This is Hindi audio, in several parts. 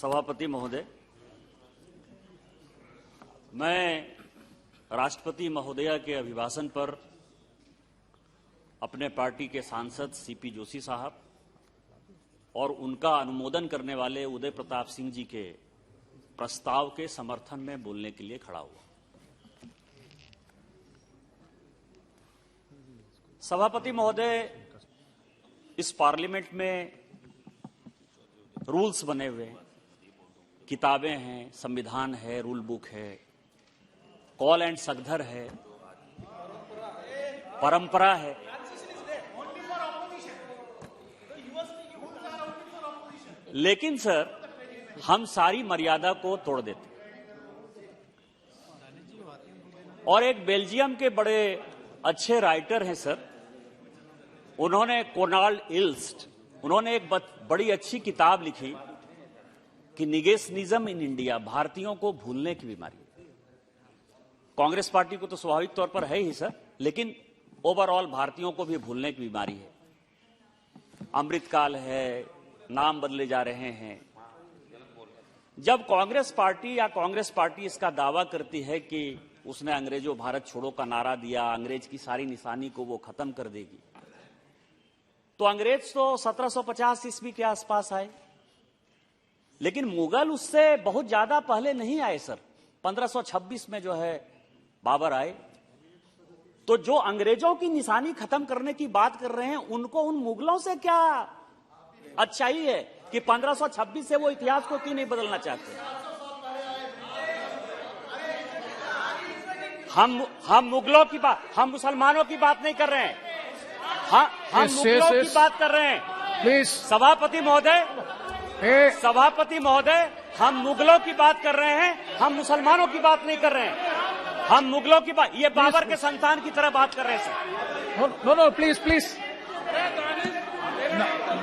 सभापति महोदय, मैं राष्ट्रपति महोदया के अभिभाषण पर अपने पार्टी के सांसद सीपी जोशी साहब और उनका अनुमोदन करने वाले उदय प्रताप सिंह जी के प्रस्ताव के समर्थन में बोलने के लिए खड़ा हुआ। सभापति महोदय, इस पार्लियामेंट में रूल्स बने हुए हैं, किताबें हैं, संविधान है, रूल बुक है, कॉल एंड सगधर है, परंपरा है। लेकिन सर, हम सारी मर्यादा को तोड़ देते। और एक बेल्जियम के बड़े अच्छे राइटर हैं सर, उन्होंने कोनाल्ड इल्स्ट, उन्होंने एक बड़ी अच्छी किताब लिखी कि निगेशनिज्म इन इंडिया, भारतीयों को भूलने की बीमारी। कांग्रेस पार्टी को तो स्वाभाविक तौर पर है ही सर, लेकिन ओवरऑल भारतीयों को भी भूलने की बीमारी है। अमृतकाल है, नाम बदले जा रहे हैं। जब कांग्रेस पार्टी इसका दावा करती है कि उसने अंग्रेजों भारत छोड़ो का नारा दिया, अंग्रेज की सारी निशानी को वो खत्म कर देगी, तो अंग्रेज तो 1750 ईस्वी के आसपास आए, लेकिन मुगल उससे बहुत ज्यादा पहले नहीं आए सर। 1526 में जो है बाबर आए। तो जो अंग्रेजों की निशानी खत्म करने की बात कर रहे हैं, उनको उन मुगलों से क्या अच्छाई है कि 1526 से वो इतिहास को क्यों नहीं बदलना चाहते? हम मुगलों की बात, हम मुसलमानों की बात नहीं कर रहे हैं, हम मुगलों की बात कर रहे हैं। प्लीज सभापति महोदय, हम मुगलों की बात कर रहे हैं, हम मुसलमानों की बात नहीं कर रहे हैं। हम मुगलों की बात, ये बाबर के संतान की तरह बात कर रहे हैं sir. No, please.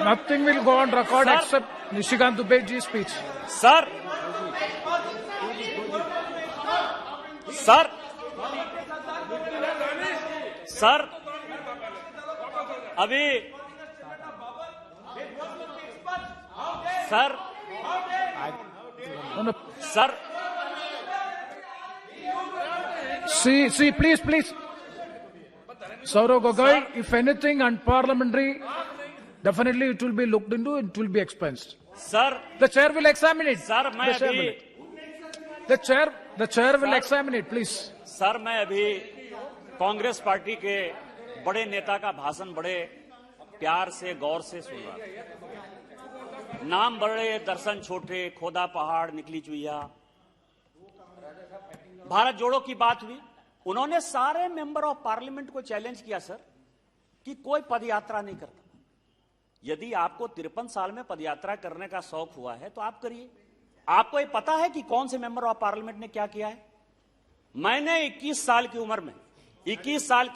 Nothing will go on record except Nishikant Dubey ji's speech. Sir, अभी sir, See, please. Saurav Gogoi, if anything unparliamentary, definitely it will be looked into, it will be expensed. Sir, The chair will examine it. Sir, मैं अभी The chair will examine it, please. Sir, मैं अभी कांग्रेस पार्टी के बड़े नेता का भाषण बड़े प्यार से, गौर से सुन रहा था। नाम बड़े, दर्शन छोटे, खोदा पहाड़, निकली चुईया, भारत जोड़ो की बात हुई। उन्होंने सारे मेंबर ऑफ पार्लियामेंट को चैलेंज किया सर कि कोई पदयात्रा नहीं करता। यदि आपको 53 साल में पदयात्रा करने का शौक हुआ है तो आप करिए। आपको ये पता है कि कौन से मेंबर ऑफ पार्लियामेंट ने क्या किया है? मैंने 21 साल की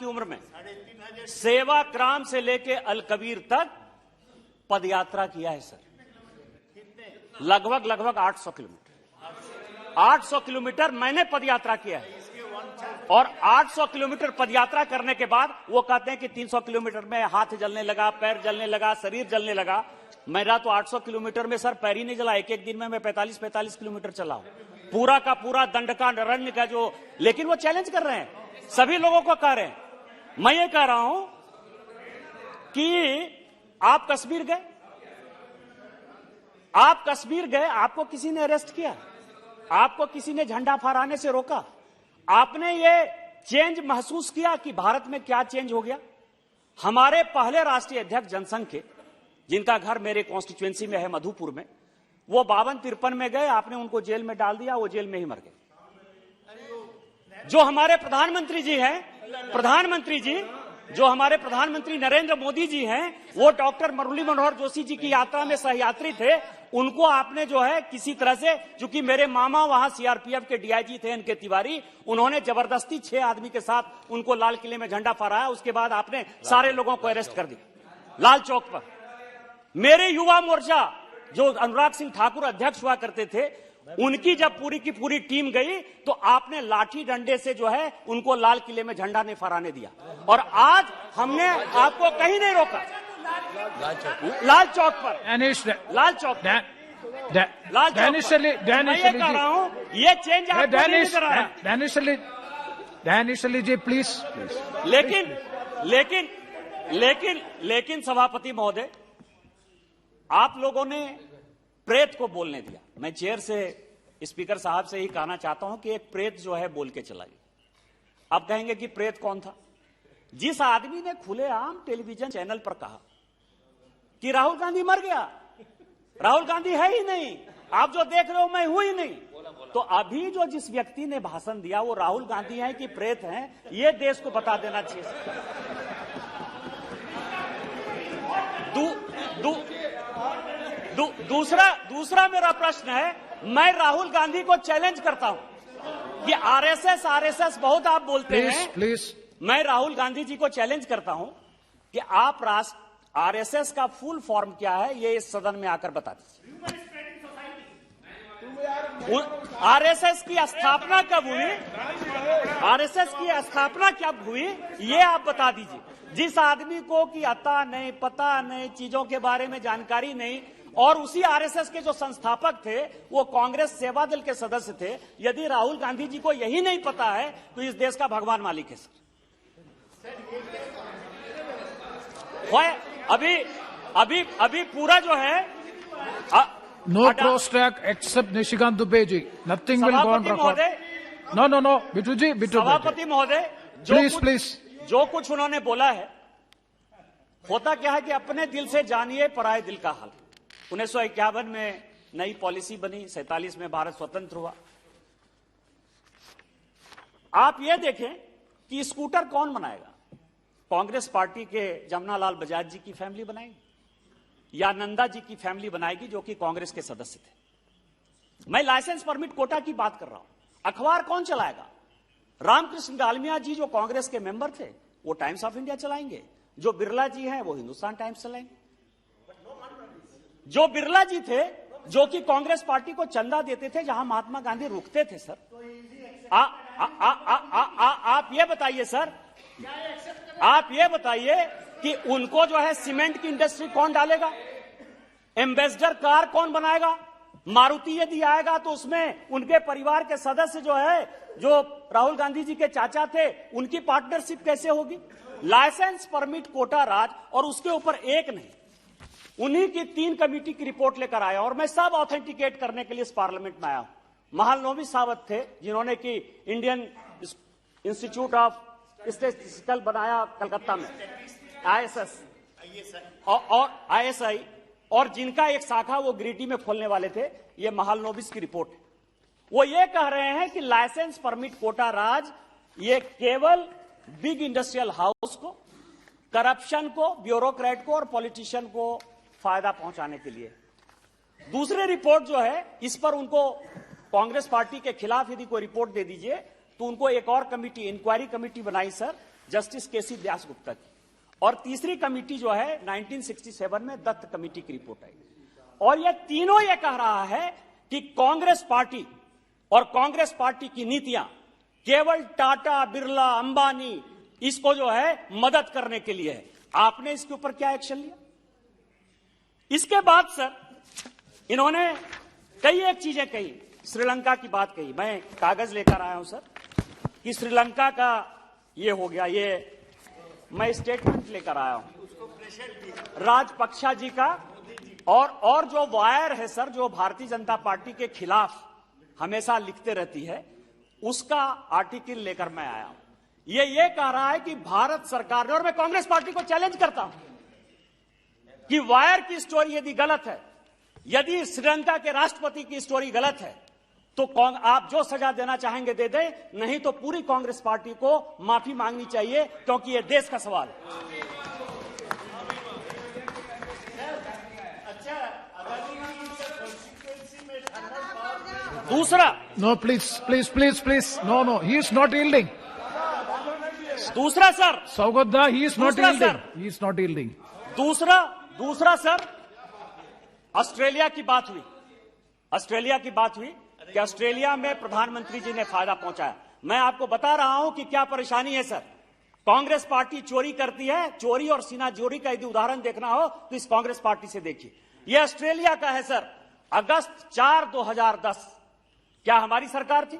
उम्र में सेवाग्राम से लेके अलकबीर तक पदयात्रा किया है सर। लगभग 800 किलोमीटर। 800 किलोमीटर मैंने पदयात्रा किया है। और 800 किलोमीटर पदयात्रा करने के बाद वो कहते हैं कि 300 किलोमीटर में हाथ जलने लगा, पैर जलने लगा, शरीर जलने लगा। मेरा तो 800 किलोमीटर में सर पैर ही नहीं जला। एक दिन में मैं 45 किलोमीटर चला हूं। पूरा का पूरा दंडकारण्य का जो, लेकिन वो चैलेंज कर रहे हैं, सभी लोगों को कह रहे हैं। मैं ये कह रहा हूं कि आप कश्मीर गए, आपको किसी ने अरेस्ट किया, आपको किसी ने झंडा फहराने से रोका, आपने ये चेंज महसूस किया कि भारत में क्या चेंज हो गया? हमारे पहले राष्ट्रीय अध्यक्ष जनसंघ के, जिनका घर मेरे कॉन्स्टिट्यूएंसी में है मधुपुर में, वो 52-53 में गए, आपने उनको जेल में डाल दिया, वो जेल में ही मर गए। जो हमारे प्रधानमंत्री नरेंद्र मोदी जी हैं, वो डॉक्टर मुरली मनोहर जोशी जी की यात्रा में सहयात्री थे। उनको आपने जो है किसी तरह से, चूंकि मेरे मामा वहां सीआरपीएफ के डीआईजी थे एनके तिवारी, उन्होंने जबरदस्ती 6 आदमी के साथ उनको लाल किले में झंडा फहराया। उसके बाद आपने सारे लोगों को अरेस्ट कर दिया लाल चौक पर। मेरे युवा मोर्चा, जो अनुराग सिंह ठाकुर अध्यक्ष हुआ करते थे, उनकी जब पूरी की पूरी टीम गई तो आपने लाठी डंडे से जो है उनको लाल किले में झंडा नहीं फहराने दिया। और आज हमने आपको कहीं नहीं रोका। लाल चौक पर लाल चौक पर। Danish Ali, मैं ये कह रहा हूं, ये चेंज आपको नहीं नजर आ रहा। Danish Ali ji, please. लेकिन सभापति महोदय, आप लोगों ने प्रेत को बोलने दिया। मैं चेयर से स्पीकर साहब से ही कहना चाहता हूं कि एक प्रेत जो है बोल के चला गया। आप कहेंगे कि प्रेत कौन था? जिस आदमी ने खुलेआम टेलीविजन चैनल पर कहा कि राहुल गांधी मर गया, राहुल गांधी है ही नहीं, आप जो देख रहे हो मैं हूं ही नहीं, तो अभी जो जिस व्यक्ति ने भाषण दिया वो राहुल गांधी है कि प्रेत हैं, ये देश को बता देना चाहिए। दूसरा मेरा प्रश्न है, मैं राहुल गांधी को चैलेंज करता हूं कि आरएसएस बहुत आप बोलते हैं। प्लीज मैं राहुल गांधी जी को चैलेंज करता हूं कि आप आरएसएस का फुल फॉर्म क्या है, ये इस सदन में आकर बता दीजिए। आरएसएस की स्थापना कब हुई, आरएसएस की स्थापना कब हुई, ये आप बता दीजिए। जिस आदमी को कि अता नहीं, पता नहीं, चीजों के बारे में जानकारी नहीं, और उसी आरएसएस के जो संस्थापक थे वो कांग्रेस सेवा दल के सदस्य थे, यदि राहुल गांधी जी को यही नहीं पता है तो इस देश का भगवान मालिक है सर। अभी पूरा जो है no cross track except Nishikant Dubey ji. Nothing will go on record. No. Bitu ji. सभापति महोदय, Please. जो कुछ उन्होंने बोला है, होता क्या है कि अपने दिल से जानिए पराये दिल का हाल। 1951 में नई पॉलिसी बनी, 47 में भारत स्वतंत्र हुआ। आप ये देखें कि स्कूटर कौन बनाएगा? कांग्रेस पार्टी के जमनालाल बजाज जी की फैमिली बनाएगी या नंदा जी की फैमिली बनाएगी जो कि कांग्रेस के सदस्य थे। मैं लाइसेंस परमिट कोटा की बात कर रहा हूं। अखबार कौन चलाएगा? रामकृष्ण गालमिया जी जो कांग्रेस के मेंबर थे वो टाइम्स ऑफ इंडिया चलाएंगे, जो बिरला जी हैं वो हिंदुस्तान टाइम्स चलाएंगे। जो बिरला जी थे जो कि कांग्रेस पार्टी को चंदा देते थे जहां महात्मा गांधी रुकते थे सर, आप ये बताइए सर, आप ये बताइए कि उनको जो है सीमेंट की इंडस्ट्री कौन डालेगा? एम्बेसडर कार कौन बनाएगा? मारुति यदि आएगा तो उसमें उनके परिवार के सदस्य जो है, जो राहुल गांधी जी के चाचा थे, उनकी पार्टनरशिप कैसे होगी? लाइसेंस परमिट कोटा राज, और उसके ऊपर एक नहीं, उन्हीं की 3 कमेटी की रिपोर्ट लेकर आया, और मैं सब ऑथेंटिकेट करने के लिए इस पार्लियामेंट में आया हूं। महालनोबी सावत थे जिन्होंने कि इंडियन इंस्टीट्यूट ऑफ स्टैटिस्टिकल बनाया कलकत्ता में, आईएसएस और आईएसआई, और जिनका एक शाखा वो गिरिडीह में खोलने वाले थे। ये महालनोबिस की रिपोर्ट है। वो ये कह रहे हैं कि लाइसेंस परमिट कोटा राज ये केवल बिग इंडस्ट्रियल हाउस को, करप्शन को, ब्यूरोक्रेट को और पॉलिटिशियन को फायदा पहुंचाने के लिए। दूसरी रिपोर्ट जो है, इस पर उनको कांग्रेस पार्टी के खिलाफ यदि कोई रिपोर्ट दे दीजिए तो उनको एक और कमेटी, इंक्वायरी कमेटी बनाई सर, जस्टिस केसी व्यास गुप्ता की। और तीसरी कमेटी जो है 1967 में दत्त कमेटी की रिपोर्ट आई, और ये तीनों ये कह रहा है कि कांग्रेस पार्टी और कांग्रेस पार्टी की नीतियां केवल टाटा, बिरला, अंबानी इसको जो है मदद करने के लिए है। आपने इसके ऊपर क्या एक्शन लिया? इसके बाद सर इन्होंने कई एक चीजें कही, श्रीलंका की बात कही। मैं कागज लेकर आया हूं सर कि श्रीलंका का ये हो गया, ये मैं स्टेटमेंट लेकर आया हूं राजपक्षा जी का, और जो वायर है सर, जो भारतीय जनता पार्टी के खिलाफ हमेशा लिखते रहती है, उसका आर्टिकल लेकर मैं आया हूं। ये कह रहा है कि भारत सरकार ने, और मैं कांग्रेस पार्टी को चैलेंज करता हूं कि वायर की स्टोरी यदि गलत है, यदि श्रीलंका के राष्ट्रपति की स्टोरी गलत है, तो आप जो सजा देना चाहेंगे दे दें, नहीं तो पूरी कांग्रेस पार्टी को माफी मांगनी चाहिए, क्योंकि यह देश का सवाल है। दूसरा, No, please. No. He is not yielding. दूसरा sir, Saugadda, he is not दूसरा yielding. Sir, He is not yielding. दूसरा सर, ऑस्ट्रेलिया की बात हुई। ऑस्ट्रेलिया की बात हुई कि ऑस्ट्रेलिया में प्रधानमंत्री जी ने फायदा पहुंचाया। मैं आपको बता रहा हूं कि क्या परेशानी है सर। कांग्रेस पार्टी चोरी करती है, चोरी और सीना जोड़ी का यदि उदाहरण देखना हो तो इस कांग्रेस पार्टी से देखिए। यह ऑस्ट्रेलिया का है सर। अगस्त 4, 2010 क्या हमारी सरकार थी?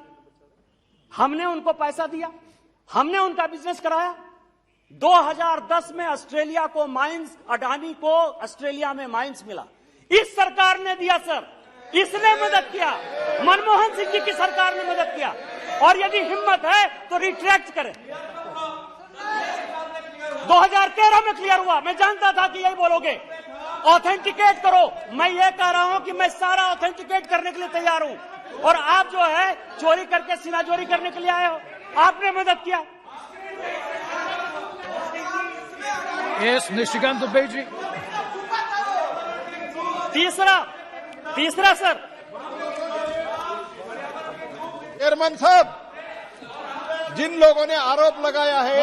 हमने उनको पैसा दिया, हमने उनका बिजनेस कराया। 2010 में ऑस्ट्रेलिया को माइंस, अडानी को ऑस्ट्रेलिया में माइंस मिला, इस सरकार ने दिया सर, इसने मदद किया, मनमोहन सिंह जी की सरकार ने मदद किया। और यदि हिम्मत है तो रिट्रैक्ट करें। 2013 में क्लियर हुआ, मैं जानता था कि यही बोलोगे, ऑथेंटिकेट करो। मैं ये कह रहा हूं कि मैं सारा ऑथेंटिकेट करने के लिए तैयार हूं, और आप जो है चोरी करके सीना चोरी करने के लिए आए हो, आपने मदद किया। Yes, Nishikant Dubey ji. तीसरा सर, चेयरमैन साहब, जिन लोगों ने आरोप लगाया है,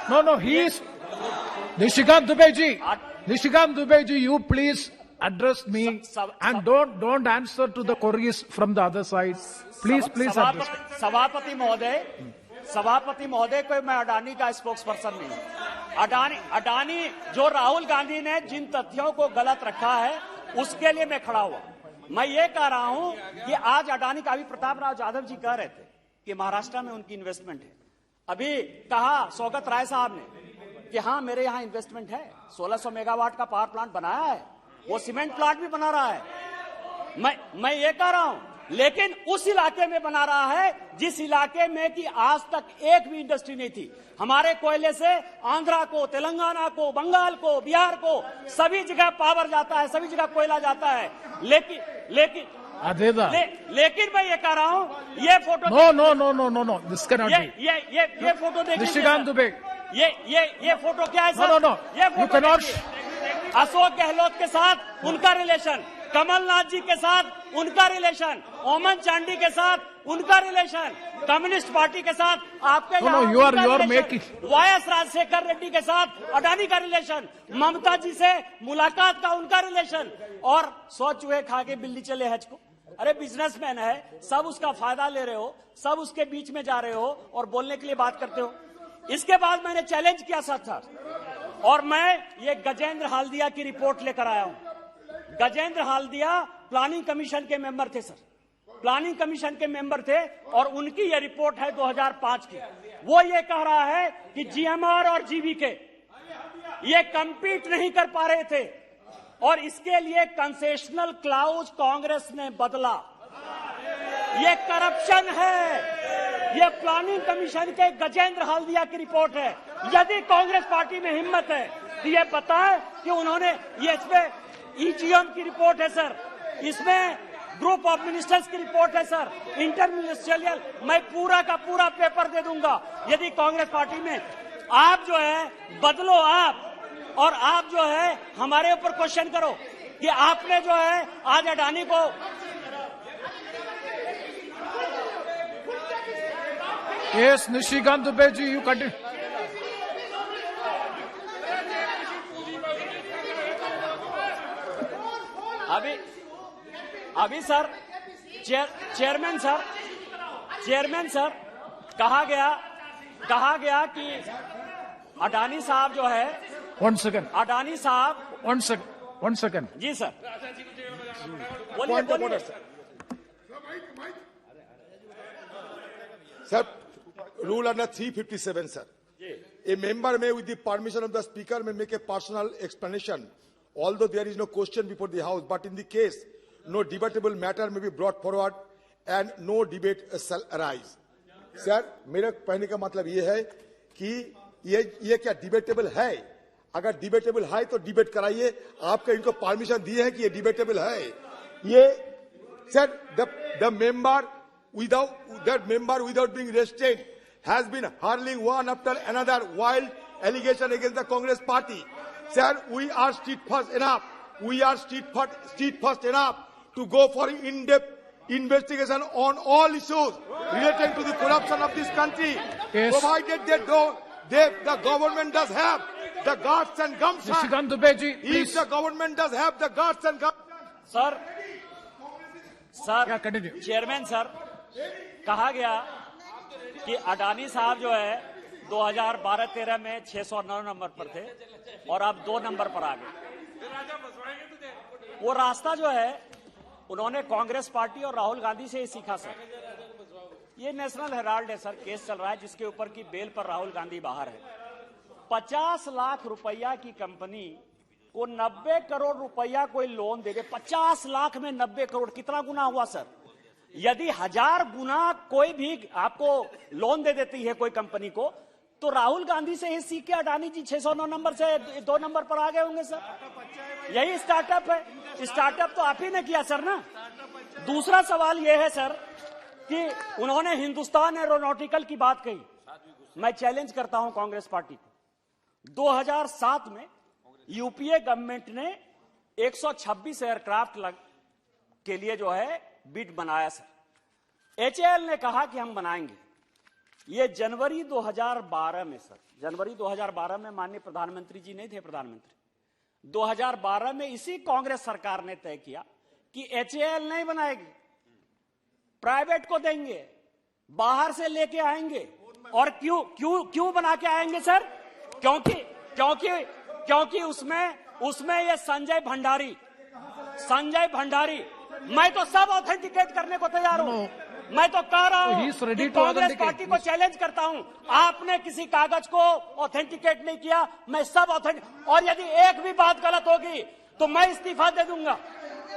No, he is Nishikant Dubey ji. Nishikant Dubey ji, you please address me and don't answer to the queries from the other side. Please address me. सभापति महोदय को मैं अडानी का स्पोक्स पर्सन नहीं हूं। अडानी जो राहुल गांधी ने जिन तथ्यों को गलत रखा है उसके लिए मैं खड़ा हुआ। मैं ये कह रहा हूं कि आज अडानी का, अभी प्रताप राव जाधव जी कह रहे थे कि महाराष्ट्र में उनकी इन्वेस्टमेंट है। अभी कहा सौगत राय साहब ने कि हाँ मेरे यहां इन्वेस्टमेंट है, 1600 मेगावाट का पावर प्लांट बनाया है, वो सीमेंट प्लांट भी बना रहा है। मैं ये कह रहा हूं, लेकिन उस इलाके में बना रहा है जिस इलाके में कि आज तक एक भी इंडस्ट्री नहीं थी। हमारे कोयले से आंध्रा को, तेलंगाना को, बंगाल को, बिहार को, सभी जगह पावर जाता है, सभी जगह कोयला जाता है। लेकिन मैं ये कह रहा हूं, ये photo No, this cannot be. ये फोटो देखिए Nishikant Dubey. ये फोटो क्या है सर? No. ये You photo cannot. Ashok Gehlot के साथ उनका रिलेशन, कमलनाथ जी के साथ उनका रिलेशन, ओमन चांडी के साथ उनका रिलेशन, कम्युनिस्ट पार्टी के साथ आपके you are making. YS Rajasekhara Reddy के साथ अडानी का रिलेशन, ममता जी से मुलाकात का उनका रिलेशन, और 100 चूहे खा के बिल्ली चले हज को। अरे बिजनेसमैन है, सब उसका फायदा ले रहे हो, सब उसके बीच में जा रहे हो और बोलने के लिए बात करते हो। इसके बाद मैंने चैलेंज किया सर, और मैं ये गजेंद्र हाल्दिया की रिपोर्ट लेकर आया हूं। गजेंद्र हाल्दिया प्लानिंग कमीशन के मेंबर थे सर, प्लानिंग कमीशन के मेंबर थे, और उनकी ये रिपोर्ट है 2005 की। वो ये कह रहा है कि जीएमआर और जीवीके ये कंपीट नहीं कर पा रहे थे, और इसके लिए कंसेशनल क्लाउज कांग्रेस ने बदला। ये करप्शन है। ये प्लानिंग कमीशन के गजेंद्र हाल्दिया की रिपोर्ट है। यदि कांग्रेस पार्टी में हिम्मत है तो ये बताए कि उन्होंने, ये इसमें ईजीएम की रिपोर्ट है सर, इसमें ग्रुप ऑफ मिनिस्टर्स की रिपोर्ट है सर, इंटरमिनिस्ट्रियल, मैं पूरा का पूरा पेपर दे दूंगा। यदि कांग्रेस पार्टी में आप जो है बदलो आप, और आप जो है हमारे ऊपर क्वेश्चन करो कि आपने जो है आज अडानी को Yes, Nishikant Dubey ji, you continue. अभी सर चेयरमैन सर कहा गया कि अडानी साहब जो है, One second. अडानी साहब, One second. जी सर, बोलिए sir. Rule under 357, sir. A member may, with the permission of the speaker, may make a personal explanation, although there is no question before the House. But in the case, no debatable matter may be brought forward and no debate shall arise. Sir, मेरा कहने का मतलब ये है कि ये क्या डिबेटेबल है? अगर डिबेटेबल है तो डिबेट कराइए। आपका इनको परमिशन दिए है कि ये डिबेटेबल है। ये sir, the member without being restrained has been hurling one after another wild allegation against the Congress party. Sir, we are steadfast enough. We are steadfast enough to go for in-depth investigation on all issues relating to the corruption of this country, Yes. provided the government does have the guts and gumption. Nishikant Dubey ji, If please. the government does have the guts and gumption. Yeah, continue. Chairman sir, कहा गया कि अडानी साहब जो है 2012-13 में 609 नंबर पर थे और अब 2 नंबर पर आ गए। वो रास्ता जो है उन्होंने कांग्रेस पार्टी और राहुल गांधी से ही सीखा सर। ये नेशनल हेराल्ड है सर, केस चल रहा है जिसके ऊपर की बेल पर राहुल गांधी बाहर है। 50 लाख रुपया की कंपनी को 90 करोड़ रुपया कोई लोन दे दे, 50 लाख में 90 करोड़ कितना गुना हुआ सर? यदि 1000 गुना कोई भी आपको लोन दे देती है कोई कंपनी को, तो राहुल गांधी से ही सीख के अडानी जी 609 नंबर से 2 नंबर पर आ गए होंगे सर। यही स्टार्टअप है। स्टार्टअप तो आप ही ने किया सर ना। दूसरा सवाल यह है सर कि उन्होंने हिंदुस्तान एरोनॉटिकल की बात कही। मैं चैलेंज करता हूं कांग्रेस पार्टी को। 2007 में यूपीए गवर्नमेंट ने 126 एयरक्राफ्ट के लिए जो है बिड बनाया सर। एचएएल ने कहा कि हम बनाएंगे। ये जनवरी 2012 में सर, जनवरी 2012 में माननीय प्रधानमंत्री जी नहीं थे प्रधानमंत्री, 2012 में इसी कांग्रेस सरकार ने तय किया कि एचएएल नहीं बनाएगी, प्राइवेट को देंगे, बाहर से लेके आएंगे। और क्यों बना के आएंगे सर? क्योंकि उसमें ये संजय भंडारी, मैं तो सब ऑथेंटिकेट करने को तैयार हूं। मैं तो कह रहा हूं कि कांग्रेस पार्टी को चैलेंज करता हूं, आपने किसी कागज को ऑथेंटिकेट नहीं किया, मैं सब ऑथेंटिक। और यदि एक भी बात गलत होगी तो मैं इस्तीफा दे दूंगा।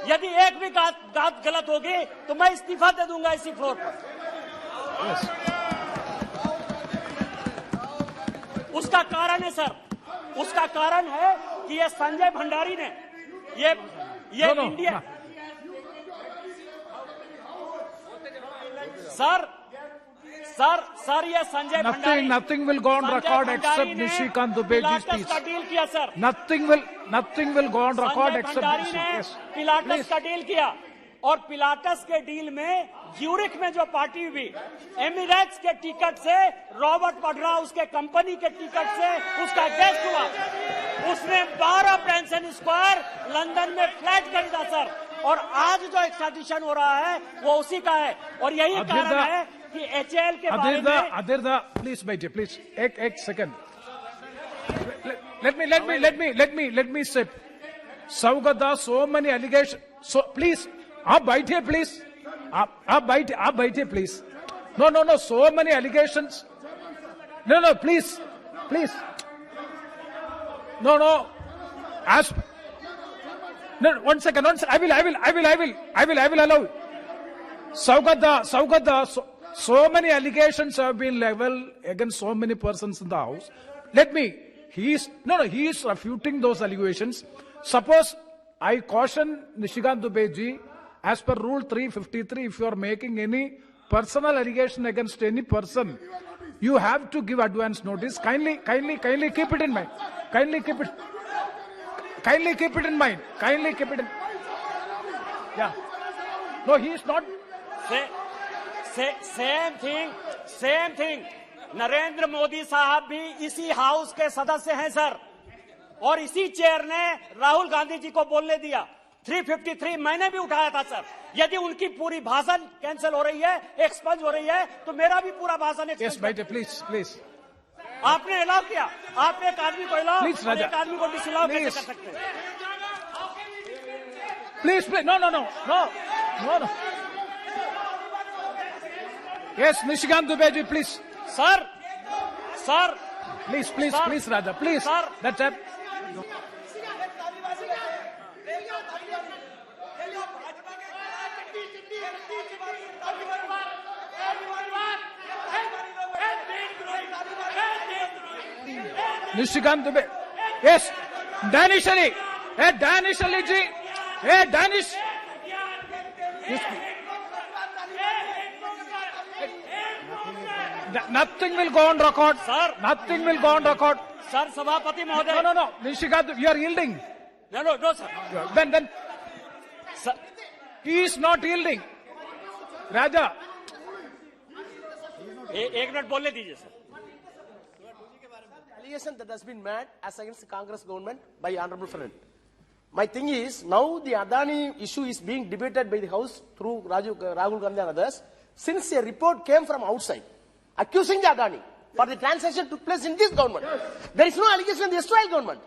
यदि एक भी बात गलत होगी तो मैं इस्तीफा दे दूंगा इसी फ्लोर पर। उसका कारण है सर, उसका कारण है कि ये संजय भंडारी ने ये इंडिया सर ये Sanjay Bhandari nothing will go on record except Nishikant Dubeji's speech. का डील किया sir. Nothing will go on record except Bhandari ने Yes. पिलाटस का डील किया और पिलाटस के डील में ज्यूरिख में जो पार्टी हुई, एमिरेट्स के टिकट से रॉबर्ट वड्रा उसके कंपनी के टिकट से उसका गेस्ट हुआ। उसने 12 पेंशन स्क्वायर लंदन में फ्लैट खरीदा सर। और आज जो एक्सट्राडिशन हो रहा है वो उसी का है। और यही कारण है कि एचएएल के बारे में Adirda, please, बैठिए, please. एक second. Let me say. Saugata, so many allegations. So please, आप बैठिए please. आप बैठिए please. No, so many allegations. No, please. No. No, one second. I will allow. Saugata, so many allegations have been leveled against so many persons in the house. He is refuting those allegations. Suppose I caution Nishikant Dubeji, as per Rule 353, if you are making any personal allegation against any person, you have to give advance notice. Kindly keep it in mind. Kindly keep it in mind. Yeah. No, he is not. Same thing Narendra Modi साहब भी इसी हाउस के सदस्य हैं सर। और इसी चेयर ने राहुल गांधी जी को बोलने दिया। 353 मैंने भी उठाया था सर। यदि उनकी पूरी भाषण कैंसिल हो रही है, एक्सपंज हो रही है, तो मेरा भी पूरा भाषण Yes, please. आपने अलाउ किया। आप एक आदमी को अलाउ और एक आदमी को डिसअलाउ कैसे कर सकते हैं? Please. No. Yes, Nishikant Dubeji, please. Sir. Please, Raja, please. Sir. That's it. Nishikant Dubeji. Yes, Danish Ali. Hey, Danish Ali ji. Hey, Danish. Nothing will go on record. Sir. Nothing will go on record. Sir, सभापति महोदय. No. Nishikant, you are yielding. No, sir. Then. Sir. He is not yielding. Raja. एक मिनट बोलने दीजिए sir. Allegation that has been made as against the Congress government by honorable friend. My thing is, now the Adani issue is being debated by the House through Rahul Gandhi and others. Since a report came from outside accusing the Adani for the transaction took place in this government. There is no allegation in the Israel government.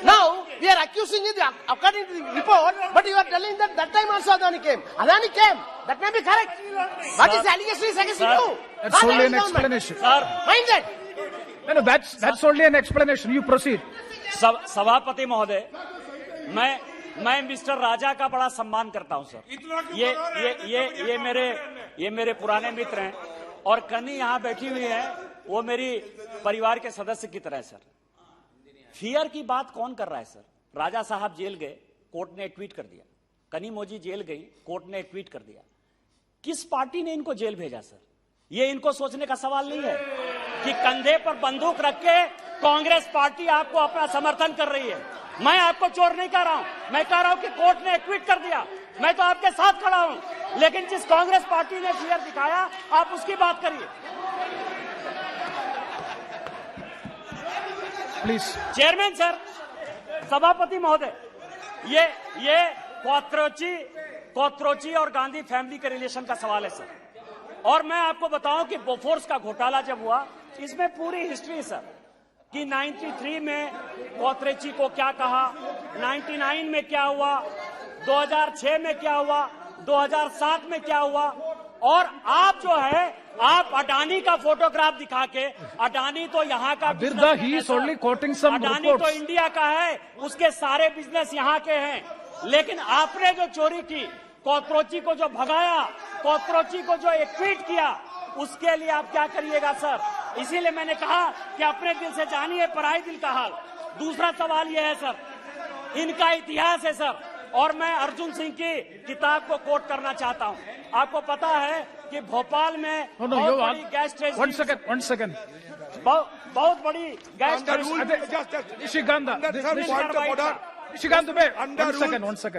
Now, we are accusing you according to the report, but you are telling that that time also Adani came. Adani came. That may be correct. What is the allegation is against you? That's Not only an against government. explanation. Mind that. No, that's only an explanation. You proceed. सभापति महोदय, मैं मिस्टर राजा का बड़ा सम्मान करता हूं सर। ये मेरे पुराने मित्र हैं और कन्नी यहां बैठी हुई है, वो मेरी परिवार के सदस्य की तरह है सर। फियर की बात कौन कर रहा है सर? राजा साहब जेल गए, कोर्ट ने ट्वीट कर दिया। कन्नी मोजी जेल गई, कोर्ट ने ट्वीट कर दिया। किस पार्टी ने इनको जेल भेजा सर? ये इनको सोचने का सवाल नहीं है कि कंधे पर बंदूक रख के कांग्रेस पार्टी आपको अपना समर्थन कर रही है। मैं आपको चोर नहीं कह रहा हूं, मैं कह रहा हूं कि कोर्ट ने ट्वीट कर दिया, मैं तो आपके साथ खड़ा हूं, लेकिन जिस कांग्रेस पार्टी ने फियर दिखाया आप उसकी बात करिए। प्लीज चेयरमैन सर, सभापति महोदय, ये कोत्रोची और गांधी फैमिली के रिलेशन का सवाल है सर। और मैं आपको बताऊं कि बोफोर्स का घोटाला जब हुआ, इसमें पूरी हिस्ट्री सर कि 93 में कोत्रेची को क्या कहा, 99 में क्या हुआ, 2006 में क्या हुआ, 2007 में क्या हुआ। और आप जो है, आप अडानी का फोटोग्राफ दिखा के, अडानी तो यहाँ का अडानी तो इंडिया का है, उसके सारे बिजनेस यहाँ के हैं, लेकिन आपने जो चोरी की, कोत्रोची को जो भगाया, कोत्रोची को जो एक ट्वीट किया, उसके लिए आप क्या करिएगा सर? इसीलिए मैंने कहा कि अपने दिल से जानिए पराई दिल का हाल। दूसरा सवाल यह है सर, इनका इतिहास है सर, और मैं अर्जुन सिंह की किताब को कोट करना चाहता हूं। आपको पता है कि भोपाल में बहुत बड़ी गैस स्टेशन, बहुत बड़ी gas station,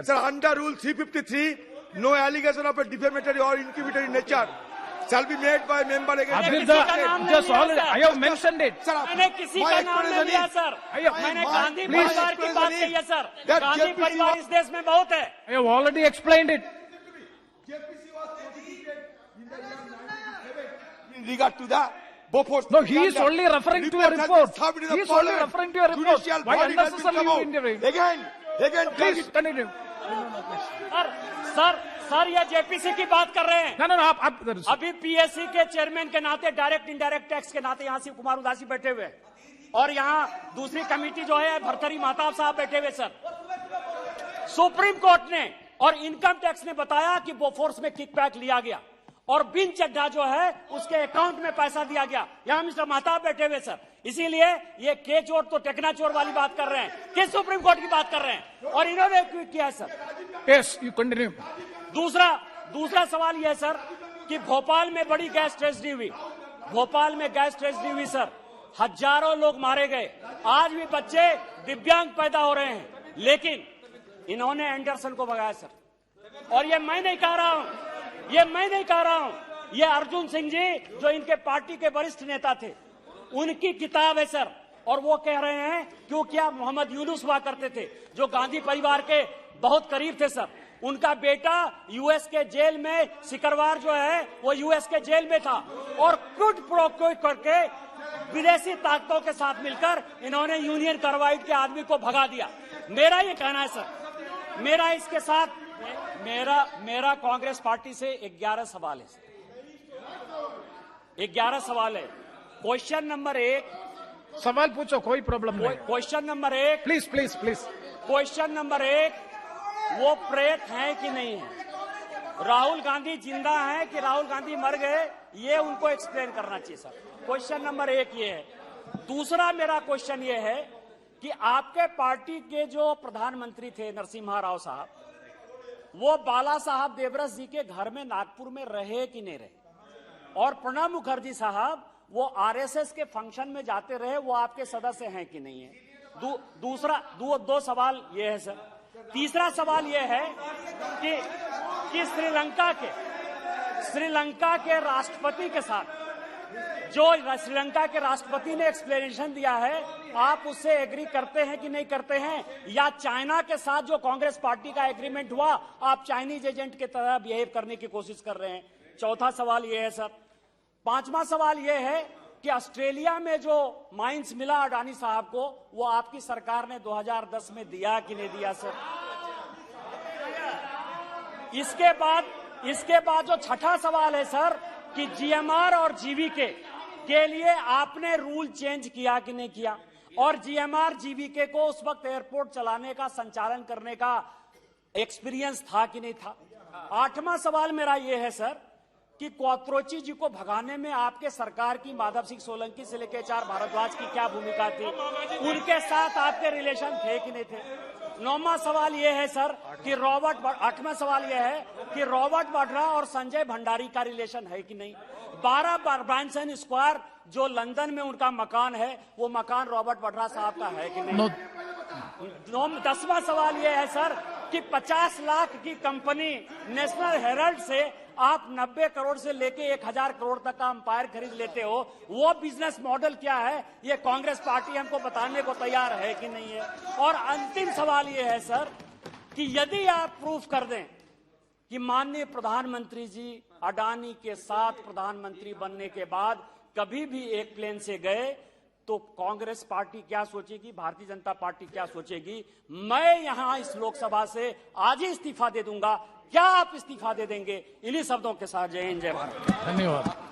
sir, under rule 353, no allegation of a defamatory or incriminatory nature shall be made by member against. I have mentioned it. मैंने किसी का नाम नहीं लिया सर, मैंने गांधी परिवार की बात कही है सर। गांधी परिवार इस देश में बहुत है। I have already explained it. In regard to the Bofors. No, he is only referring to a report. He is only referring to a report. Why unnecessarily you intervene? Again, Please continue. Sir ये जेपीसी की बात कर रहे हैं। No, आप अभी पीएससी के चेयरमैन के नाते, डायरेक्ट इंडायरेक्ट टैक्स के नाते यहाँ शिव कुमार उदासी बैठे हुए, और यहाँ दूसरी कमेटी जो है भरतरी महताब साहब बैठे हुए सर। सुप्रीम कोर्ट ने और इनकम टैक्स ने बताया कि बोफोर्स में किकबैक लिया गया और बिन चड्ढा जो है उसके अकाउंट में पैसा दिया गया। यहाँ मिस्टर महताब बैठे हुए सर। इसीलिए ये के चोर तो टेकना चोर वाली बात कर रहे हैं, किस सुप्रीम कोर्ट की बात कर रहे हैं, और इन्होंने ट्वीट किया है सर। Yes, you continue. दूसरा सवाल यह है सर कि भोपाल में बड़ी गैस ट्रेजेडी हुई, भोपाल में गैस ट्रेजेडी हुई सर, हजारों लोग मारे गए, आज भी बच्चे दिव्यांग पैदा हो रहे हैं, लेकिन इन्होंने एंडरसन को भगाया सर। और ये मैं नहीं कह रहा हूं, ये अर्जुन सिंह जी जो इनके पार्टी के वरिष्ठ नेता थे, उनकी किताब है सर। और वो कह रहे हैं क्योंकि आप मोहम्मद यूनुस हुआ करते थे जो गांधी परिवार के बहुत करीब थे सर, उनका बेटा यूएस के जेल में, सिकरवार जो है वो यूएस के जेल में था, और क्विड प्रो क्वो करके विदेशी ताकतों के साथ मिलकर इन्होंने यूनियन कार्बाइड के आदमी को भगा दिया। मेरा ये कहना है सर, मेरा इसके साथ मेरा कांग्रेस पार्टी से 11 सवाल है सर, 11 सवाल है। क्वेश्चन नंबर 1, सवाल पूछो, कोई प्रॉब्लम नहीं। Question number 1, please. Question number 1, वो प्रेत हैं कि नहीं है? राहुल गांधी जिंदा हैं कि राहुल गांधी मर गए, ये उनको एक्सप्लेन करना चाहिए सर। क्वेश्चन नंबर 1 ये है। दूसरा मेरा क्वेश्चन ये है कि आपके पार्टी के जो प्रधानमंत्री थे नरसिम्हा राव साहब, वो बाला साहब देवरस जी के घर में नागपुर में रहे कि नहीं रहे, और प्रणब मुखर्जी साहब वो आरएसएस के फंक्शन में जाते रहे, वो आपके सदस्य हैं कि नहीं है? दो सवाल ये है सर। तीसरा सवाल ये है कि श्रीलंका के राष्ट्रपति के साथ जो श्रीलंका के राष्ट्रपति ने एक्सप्लेनेशन दिया है, आप उससे एग्री करते हैं कि नहीं करते हैं? या चाइना के साथ जो कांग्रेस पार्टी का एग्रीमेंट हुआ, आप चाइनीज एजेंट की तरह बिहेव करने की कोशिश कर रहे हैं? चौथा सवाल यह है सर। पांचवा सवाल यह है कि ऑस्ट्रेलिया में जो माइंस मिला अडानी साहब को, वो आपकी सरकार ने 2010 में दिया कि नहीं दिया सर? इसके बाद जो छठा सवाल है सर कि जीएमआर और जीवीके के लिए आपने रूल चेंज किया कि नहीं किया, और जीएमआर जीवीके को उस वक्त एयरपोर्ट चलाने का, संचालन करने का एक्सपीरियंस था कि नहीं था? आठवां सवाल मेरा यह है सर कि क्वात्रोची जी को भगाने में आपके सरकार की, माधव सिंह सोलंकी से लेकर एच.आर. भारद्वाज की क्या भूमिका थी? उनके साथ आपके रिलेशन थे कि नहीं थे? नौवां सवाल यह है सर कि आठवां सवाल यह है कि रॉबर्ट वाड्रा और संजय भंडारी का रिलेशन है कि नहीं? 12 ब्रांसन स्क्वायर जो लंदन में उनका मकान है, वो मकान रॉबर्ट वाड्रा साहब का है कि नहीं? 10वां सवाल यह है सर कि 50 लाख की कंपनी नेशनल हेराल्ड से आप 90 करोड़ से लेके 1000 करोड़ तक का अंपायर खरीद लेते हो, वो बिजनेस मॉडल क्या है? ये कांग्रेस पार्टी हमको बताने को तैयार है कि नहीं है? और अंतिम सवाल ये है सर कि यदि आप प्रूफ कर दें कि माननीय प्रधानमंत्री जी अडानी के साथ प्रधानमंत्री बनने के बाद कभी भी एक प्लेन से गए, तो कांग्रेस पार्टी क्या सोचेगी, भारतीय जनता पार्टी क्या सोचेगी? मैं यहां इस लोकसभा से आज ही इस्तीफा दे दूंगा। क्या आप इस्तीफा दे देंगे? इन्हीं शब्दों के साथ जय हिंद, जय भारत। धन्यवाद।